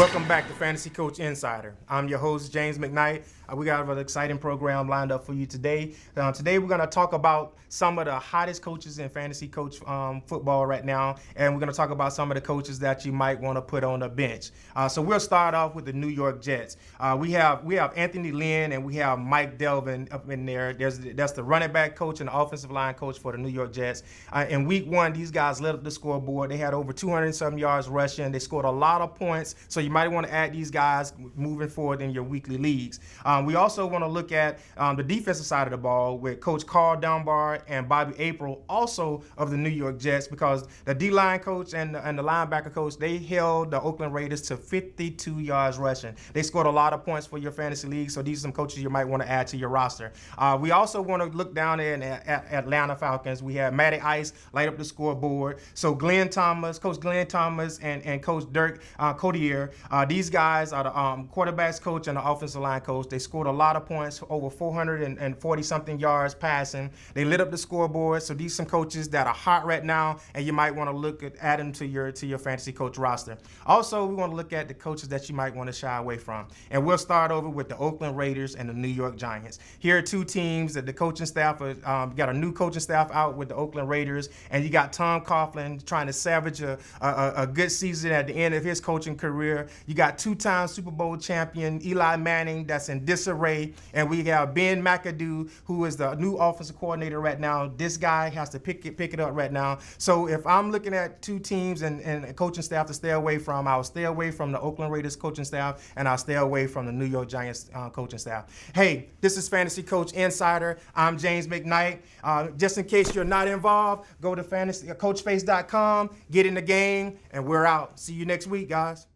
Welcome back to Fantasy Coach Insider. I'm your host, James Mcknight. We got an exciting program lined up for you today. Today we're going to talk about some of the hottest coaches in fantasy coach football right now, and we're going to talk about some of the coaches that you might want to put on the bench. So we'll start off with the New York Jets. We have Anthony Lynn and we have Mike Delvin up in there. That's the running back coach and the offensive line coach for the New York Jets. In week one, these guys lit up the scoreboard. They had over 200-some yards rushing. They scored a lot of points, so you might want to add these guys moving forward in your weekly leagues. We also want to look at the defensive side of the ball with Coach Carl Dunbar and Bobby April, also of the New York Jets, because the D-line coach and the linebacker coach, they held the Oakland Raiders to 52 yards rushing. They scored a lot of points for your fantasy league, so these are some coaches you might want to add to your roster. We also want to look down at Atlanta Falcons. We have Matty Ice light up the scoreboard. So Coach Glenn Thomas and Coach Dirk Codier, these guys are the quarterbacks coach and the offensive line coach. They scored a lot of points, over 440-something yards passing. They lit up the scoreboard. So these are some coaches that are hot right now, and you might want to look at adding to your fantasy coach roster. Also, we want to look at the coaches that you might want to shy away from. And we'll start over with the Oakland Raiders and the New York Giants. Here are two teams that the coaching staff got a new coaching staff out with the Oakland Raiders, and you got Tom Coughlin trying to salvage a good season at the end of his coaching career. You got two-time Super Bowl champion Eli Manning that's in disarray, and we have Ben McAdoo, who is the new offensive coordinator right now. This guy has to pick it up right now. So if I'm looking at two teams and a coaching staff to stay away from, I'll stay away from the Oakland Raiders coaching staff, and I'll stay away from the New York Giants coaching staff. Hey, this is Fantasy Coach Insider. I'm James Mcknight. Just in case you're not involved, go to coachface.com, get in the game, and we're out. See you next week, guys.